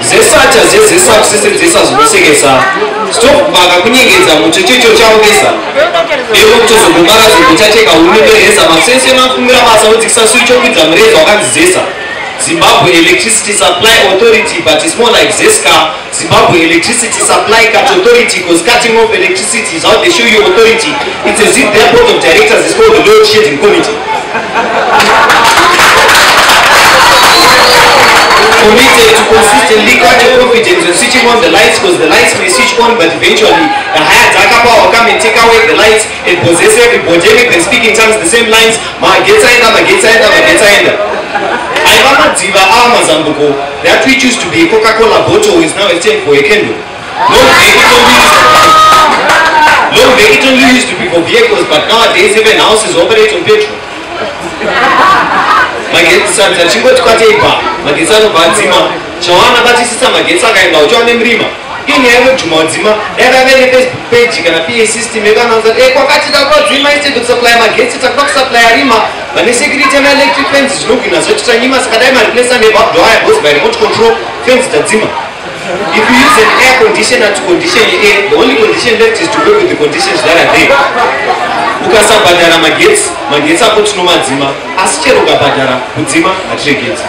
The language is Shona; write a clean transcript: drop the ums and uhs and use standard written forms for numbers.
zesacha zezesabusesenzesa zinosekesa stokubaka kunyengedza muchochocho chaogesa eko kutozogomaka zekuchateka hurumende makusese mafungira basa kudzikisa suri chokwidza mureza wakanzi zesa Zimbabwe Electricity Supply Authority, but it's more like ZESCA, Zimbabwe Electricity Supply Cut Authority, because cutting off electricity is how they show you authority. It's as if their board of directors is called the Load Shedding Committee. Committed to consistently cut your profit and switching on the lights, because the lights may switch on, but eventually the higher Dhaka power will come and take away the lights and possess everybody. They speak in tongues the same lines. That which used to be a Coca-Cola bottle is now a tank for a candle. Long it only used to be for vehicles, but nowadays even houses operate on petrol. Magetsa chingoti kwateipa magetsa anobvadzima chawana batisisa magetsa akaenda uchiwane murima ini yainodhuma udzima yakavene page kana pa system yakanaudza kuti kwakati takudzima instead of supply magetsi takuda kusupply rima vane security emaelectric fence zvinogwina zvachitanyima saka dai mareplace nebarbed wire goes by remote control fence tadzima. If you use an air conditioner to condition your air, the only condition left is to work with the conditions that are there. Ukasabhadhara magetsi ako tinomadzima, asi chero ukabhadhara kudzima hatiregedzi.